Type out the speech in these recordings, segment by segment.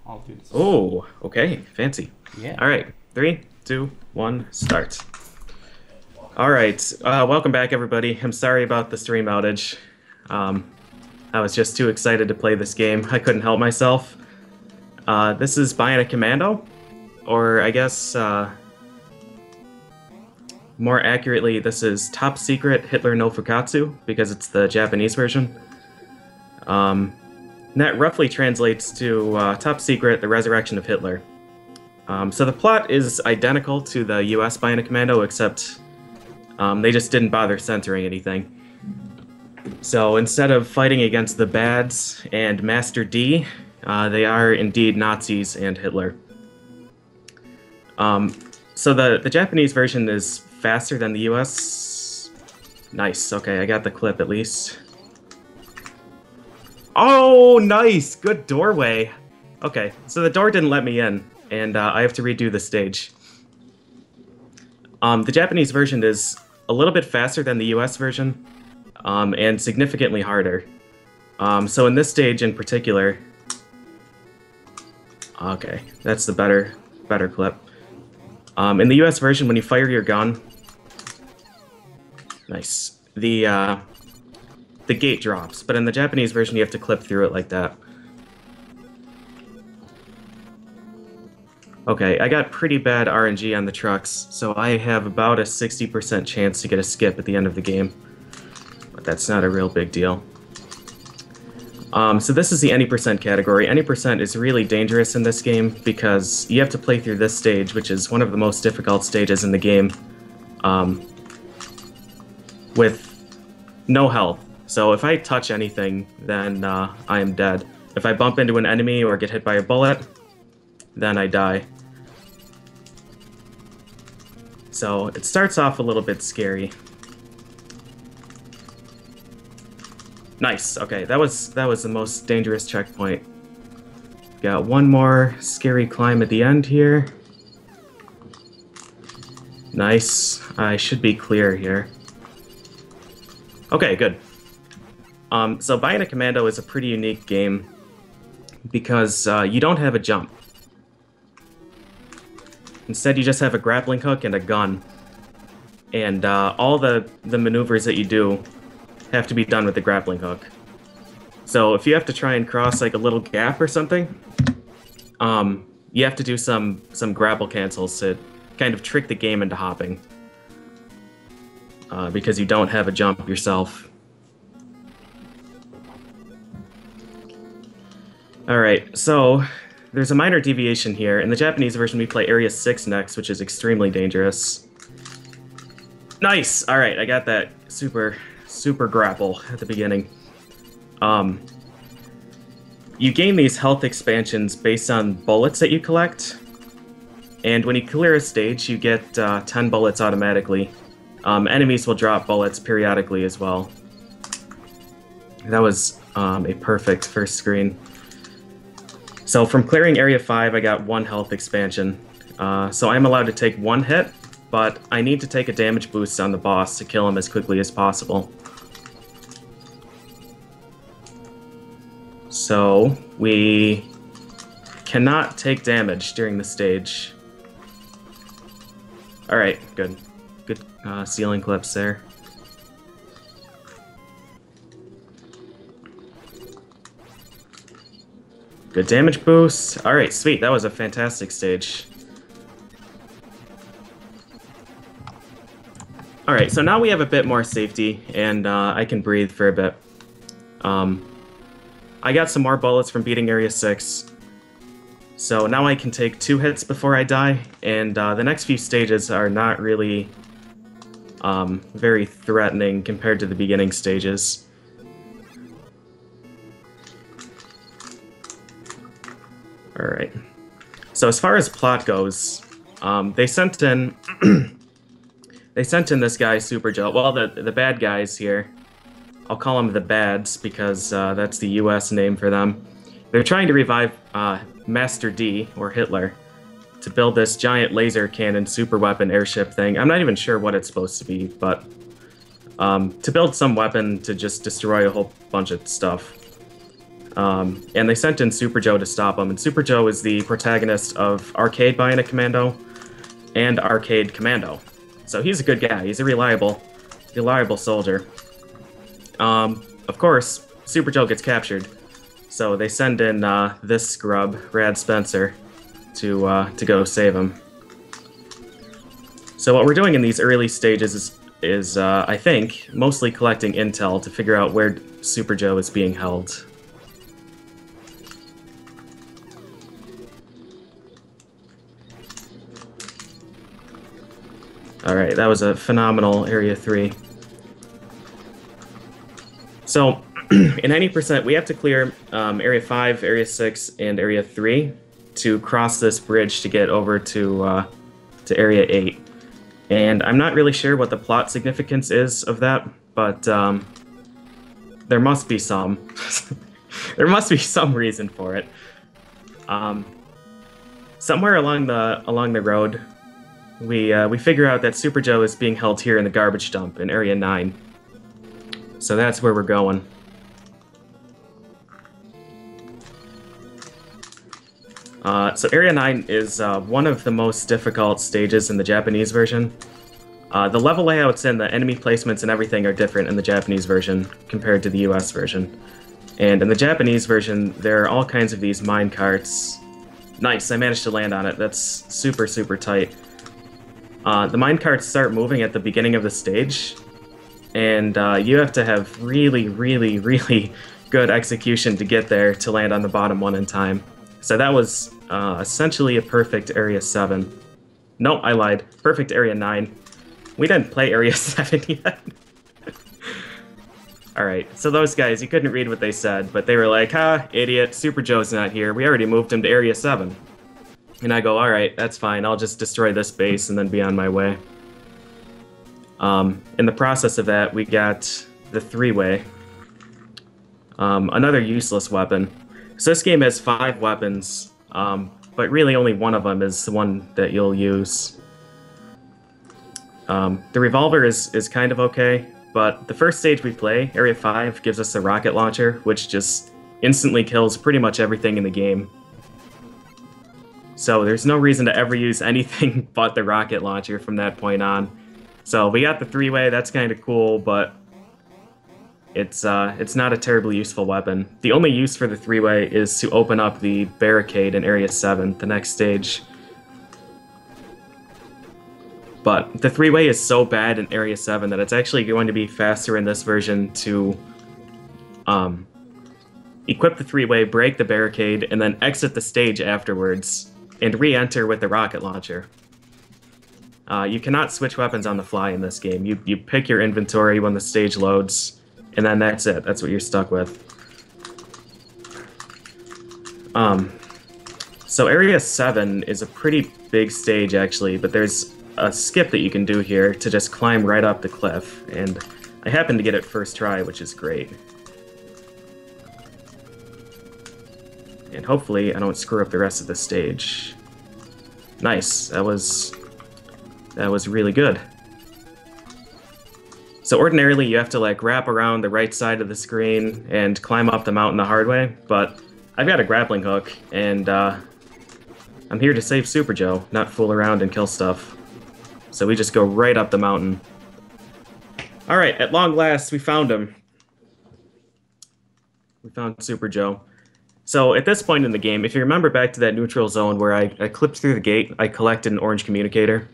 I'll do this. Oh, okay, fancy. Yeah. All right, 3, 2, 1, start. All right, welcome back, everybody. I'm sorry about the stream outage. Um, I was just too excited to play this game. I couldn't help myself. This is Bionic Commando, or I guess more accurately, this is Top Secret Hitler no Fukatsu because it's the Japanese version. And that roughly translates to Top Secret: The Resurrection of Hitler. So the plot is identical to the US Bionic Commando, except they just didn't bother censoring anything. So instead of fighting against the Bads and Master D, they are indeed Nazis and Hitler. So the Japanese version is faster than the US. Nice, okay, I got the clip at least. Oh, nice! Good doorway. Okay, so the door didn't let me in, and I have to redo the stage. The Japanese version is a little bit faster than the US version, and significantly harder. So in this stage in particular... Okay, that's the better clip. In the US version, when you fire your gun... Nice. The gate drops, but in the Japanese version you have to clip through it like that. Okay, I got pretty bad RNG on the trucks, so I have about a 60% chance to get a skip at the end of the game. But that's not a real big deal. So this is the any percent category. Any percent is really dangerous in this game because you have to play through this stage, which is one of the most difficult stages in the game, with no health. So if I touch anything, then I am dead. If I bump into an enemy or get hit by a bullet, then I die. So it starts off a little bit scary. Nice, okay, that was the most dangerous checkpoint. Got one more scary climb at the end here. Nice, I should be clear here. Okay, good. So Bionic Commando is a pretty unique game because you don't have a jump. Instead, you just have a grappling hook and a gun. And all the maneuvers that you do have to be done with the grappling hook. So if you have to try and cross like a little gap or something, you have to do some grapple cancels to kind of trick the game into hopping. Because you don't have a jump yourself. Alright, so there's a minor deviation here. In the Japanese version, we play Area 6 next, which is extremely dangerous. Nice! Alright, I got that super grapple at the beginning. You gain these health expansions based on bullets that you collect. And when you clear a stage, you get 10 bullets automatically. Enemies will drop bullets periodically as well. That was a perfect first screen. So from clearing Area 5, I got 1 health expansion. So I'm allowed to take 1 hit, but I need to take a damage boost on the boss to kill him as quickly as possible. So we cannot take damage during the stage. Alright, good. Good ceiling clips there. Good damage boost. Alright, sweet. That was a fantastic stage. Alright, so now we have a bit more safety, and I can breathe for a bit. I got some more bullets from beating Area 6. So now I can take 2 hits before I die, and the next few stages are not really very threatening compared to the beginning stages. Alright. So as far as plot goes, they sent in this guy, Super Joe. Well, the bad guys here. I'll call them the Bads because that's the US name for them. They're trying to revive Master D, or Hitler, to build this giant laser cannon super weapon airship thing. I'm not even sure what it's supposed to be, but to build some weapon to just destroy a whole bunch of stuff. And they sent in Super Joe to stop him. And Super Joe is the protagonist of Arcade Bionic Commando and Arcade Commando. So he's a good guy. He's a reliable soldier. Of course, Super Joe gets captured. So they send in this scrub, Rad Spencer, to go save him. So what we're doing in these early stages is I think, mostly collecting intel to figure out where Super Joe is being held. Alright, that was a phenomenal Area 3. So, in any percent, we have to clear Area 5, Area 6, and Area 3 to cross this bridge to get over to Area 8. And I'm not really sure what the plot significance is of that, but there must be some. There must be some reason for it. Somewhere along the road, we figure out that Super Joe is being held here in the garbage dump in Area 9. So that's where we're going. So Area 9 is one of the most difficult stages in the Japanese version. The level layouts and the enemy placements and everything are different in the Japanese version compared to the US version. And in the Japanese version, there are all kinds of these mine carts. Nice, I managed to land on it. That's super, super tight. The mine carts start moving at the beginning of the stage, and you have to have really, really, really good execution to get there to land on the bottom one in time. So that was essentially a perfect Area 7. Nope, I lied. Perfect Area 9. We didn't play Area 7 yet. Alright, so those guys, you couldn't read what they said, but they were like, ha, idiot, Super Joe's not here. We already moved him to Area 7. And I go, alright, that's fine. I'll just destroy this base and then be on my way. In the process of that, we got the three-way. Another useless weapon. So this game has 5 weapons, but really only one of them is the one that you'll use. The revolver is kind of okay, but the first stage we play, Area 5, gives us a rocket launcher, which just instantly kills pretty much everything in the game. So there's no reason to ever use anything but the rocket launcher from that point on. So we got the three-way, that's kind of cool, but it's not a terribly useful weapon. The only use for the three-way is to open up the barricade in Area 7, the next stage. But the three-way is so bad in Area 7 that it's actually going to be faster in this version to equip the three-way, break the barricade, and then exit the stage afterwards, and re-enter with the rocket launcher. You cannot switch weapons on the fly in this game. You pick your inventory when the stage loads, and then that's it. That's what you're stuck with. So Area 7 is a pretty big stage, actually, but there's a skip that you can do here to just climb right up the cliff, and I happened to get it first try, which is great. And hopefully I don't screw up the rest of the stage. Nice, that was really good. So ordinarily you have to like wrap around the right side of the screen and climb up the mountain the hard way, but I've got a grappling hook, and I'm here to save Super Joe, not fool around and kill stuff. So we just go right up the mountain. Alright, at long last, we found him. We found Super Joe. So at this point in the game, if you remember back to that neutral zone where I clipped through the gate, I collected an orange communicator.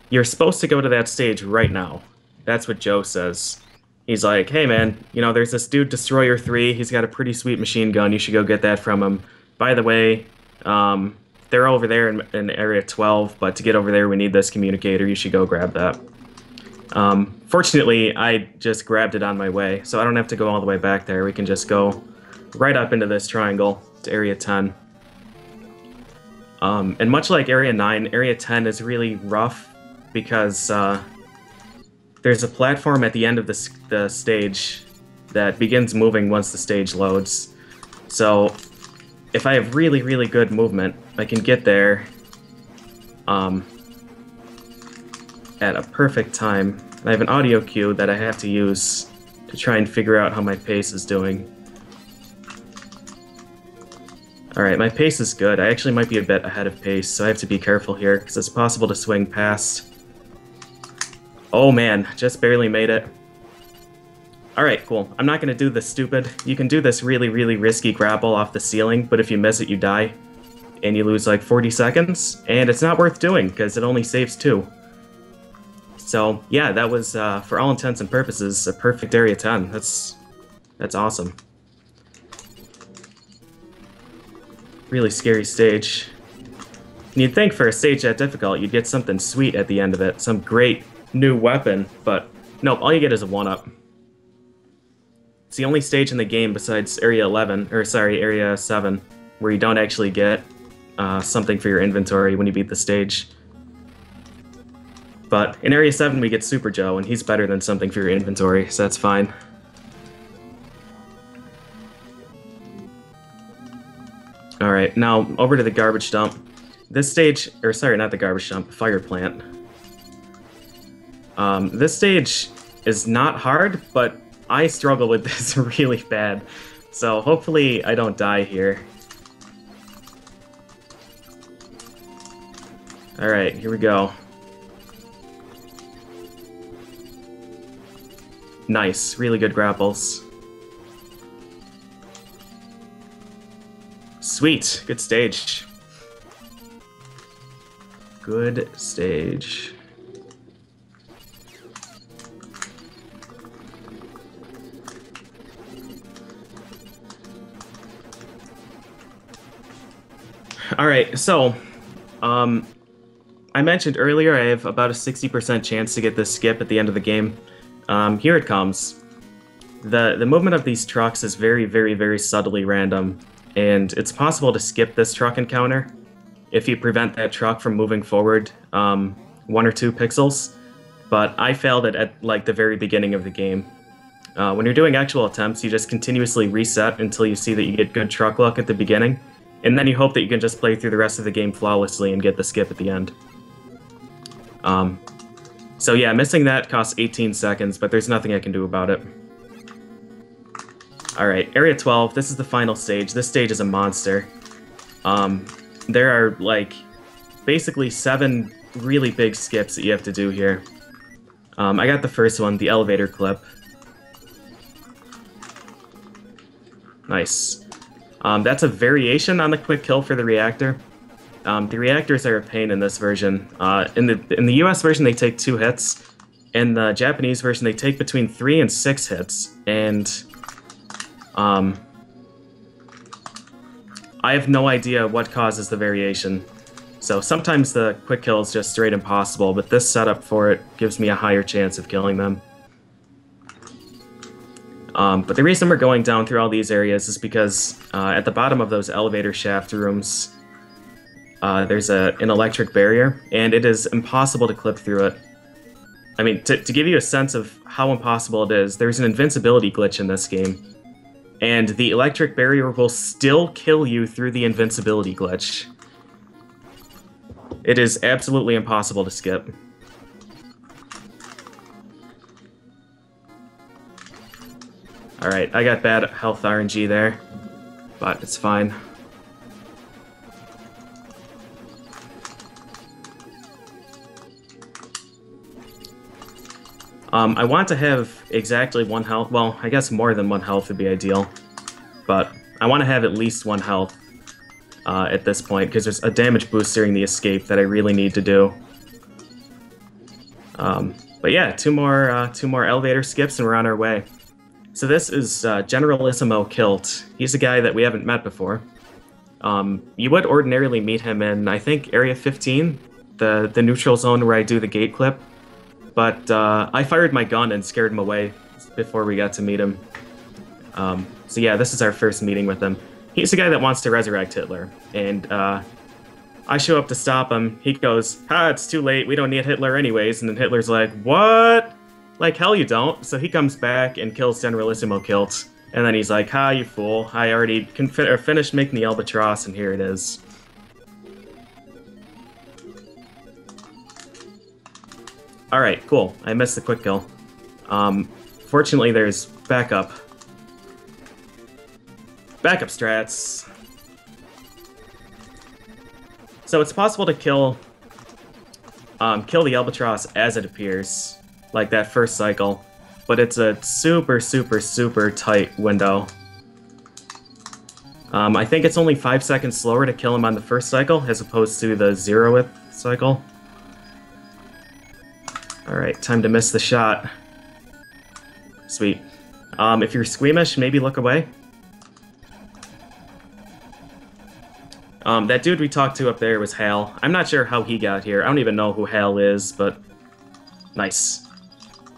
You're supposed to go to that stage right now. That's what Joe says. He's like, hey man, you know, there's this dude Destroyer 3, he's got a pretty sweet machine gun, you should go get that from him. By the way, they're over there in Area 12, but to get over there we need this communicator, you should go grab that. Fortunately, I just grabbed it on my way, so I don't have to go all the way back there. We can just go right up into this triangle to Area 10. And much like Area 9, Area 10 is really rough because there's a platform at the end of the stage that begins moving once the stage loads. So if I have really, really good movement, I can get there at a perfect time. I have an audio cue that I have to use to try and figure out how my pace is doing. Alright, my pace is good. I actually might be a bit ahead of pace, so I have to be careful here, because it's possible to swing past. Oh man, just barely made it. Alright, cool. I'm not going to do this stupid. You can do this really, really risky grapple off the ceiling, but if you miss it, you die. And you lose like 40 seconds, and it's not worth doing, because it only saves 2. So, yeah, that was, for all intents and purposes, a perfect Area 10. That's awesome. Really scary stage. And you'd think for a stage that difficult, you'd get something sweet at the end of it. Some great new weapon, but nope, all you get is a 1-up. It's the only stage in the game besides Area 7, where you don't actually get something for your inventory when you beat the stage. But in Area 7 we get Super Joe, and he's better than something for your inventory, so that's fine. Alright, now over to the garbage dump. This stage, or sorry, not the garbage dump, fire plant. This stage is not hard, but I struggle with this really bad. So hopefully I don't die here. Alright, here we go. Nice, really good grapples. Sweet, good stage. Good stage. Alright, so, I mentioned earlier I have about a 60% chance to get this skip at the end of the game. Here it comes. The movement of these trucks is very, very, very subtly random, and it's possible to skip this truck encounter if you prevent that truck from moving forward 1 or 2 pixels, but I failed it at like the very beginning of the game. When you're doing actual attempts, you just continuously reset until you see that you get good truck luck at the beginning, and then you hope that you can just play through the rest of the game flawlessly and get the skip at the end. So yeah, missing that costs 18 seconds, but there's nothing I can do about it. Alright, Area 12, this is the final stage. This stage is a monster. There are, like, basically 7 really big skips that you have to do here. I got the first one, the elevator clip. Nice. That's a variation on the quick kill for the reactor. The reactors are a pain in this version. In the US version, they take 2 hits. In the Japanese version, they take between 3 and 6 hits. And I have no idea what causes the variation. So sometimes the quick kill is just straight impossible, but this setup for it gives me a higher chance of killing them. But the reason we're going down through all these areas is because at the bottom of those elevator shaft rooms, there's an electric barrier, and it is impossible to clip through it. I mean, to give you a sense of how impossible it is, there's an invincibility glitch in this game, and the electric barrier will still kill you through the invincibility glitch. It is absolutely impossible to skip. Alright, I got bad health RNG there, but it's fine. I want to have exactly 1 health. Well, I guess more than 1 health would be ideal. But I want to have at least 1 health at this point, because there's a damage boost during the escape that I really need to do. But yeah, two more elevator skips and we're on our way. So this is Generalissimo Kilt. He's a guy that we haven't met before. You would ordinarily meet him in, I think, Area 15, the neutral zone where I do the gate clip. But I fired my gun and scared him away before we got to meet him. So yeah, this is our first meeting with him. He's the guy that wants to resurrect Hitler. And I show up to stop him. He goes, it's too late. We don't need Hitler anyways. And then Hitler's like, what? Like, hell you don't. So he comes back and kills Generalissimo Kilt. And then he's like, you fool. I already finished making the Albatross, and here it is. Alright, cool. I missed the quick kill. Fortunately, there's Backup. Backup strats. So it's possible to kill the Albatross as it appears, like that first cycle, but it's a super, super, super tight window. I think it's only 5 seconds slower to kill him on the first cycle as opposed to the 0th cycle. Alright, time to miss the shot. Sweet. If you're squeamish, maybe look away. That dude we talked to up there was Hal. I'm not sure how he got here. I don't even know who Hal is, but... Nice.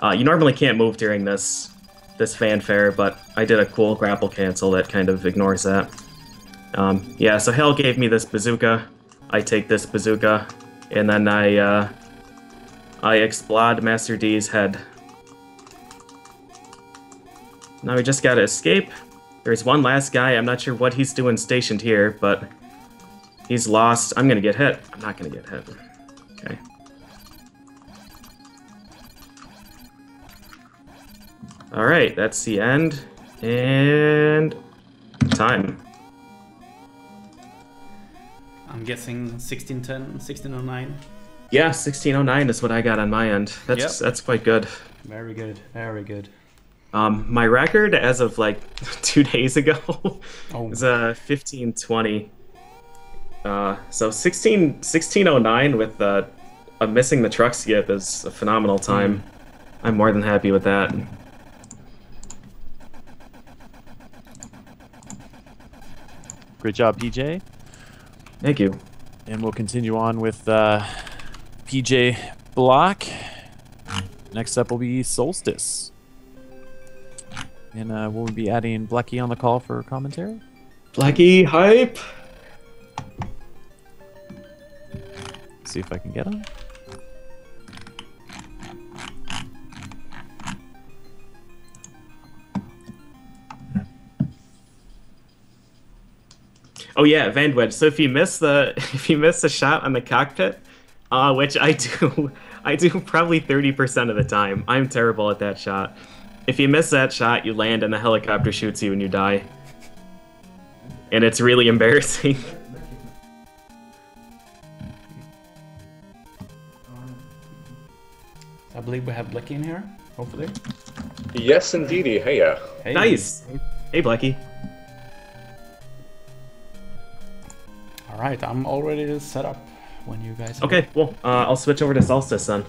You normally can't move during this fanfare, but I did a cool grapple cancel that kind of ignores that. Yeah, so Hal gave me this bazooka. I take this bazooka, and then I explode Master D's head. Now we just gotta escape. There's one last guy. I'm not sure what he's doing stationed here, but he's lost. I'm gonna get hit. I'm not gonna get hit. Okay. Alright, that's the end. And... time. I'm guessing 1610, 1609. Yeah, 1609 is what I got on my end. That's quite good. Very good, very good. My record as of like 2 days ago is 1520. So 1609 with a missing the truck skip is a phenomenal time. I'm more than happy with that. Great job, PJ. Thank you. And we'll continue on with PJ Block. Next up will be Solstice. And we'll be adding Blackie on the call for commentary. Blackie, hype! See if I can get him. Oh yeah, Vandwedge. So if you miss the shot on the cockpit, which I do probably 30% of the time. I'm terrible at that shot. If you miss that shot, you land and the helicopter shoots you and you die. And it's really embarrassing. I believe we have Blackie in here, hopefully. Yes, indeedy. Hey, Hey. Nice. Hey, Blackie. All right, I'm already set up when you guys are. Okay, well, I'll switch over to Solstice then.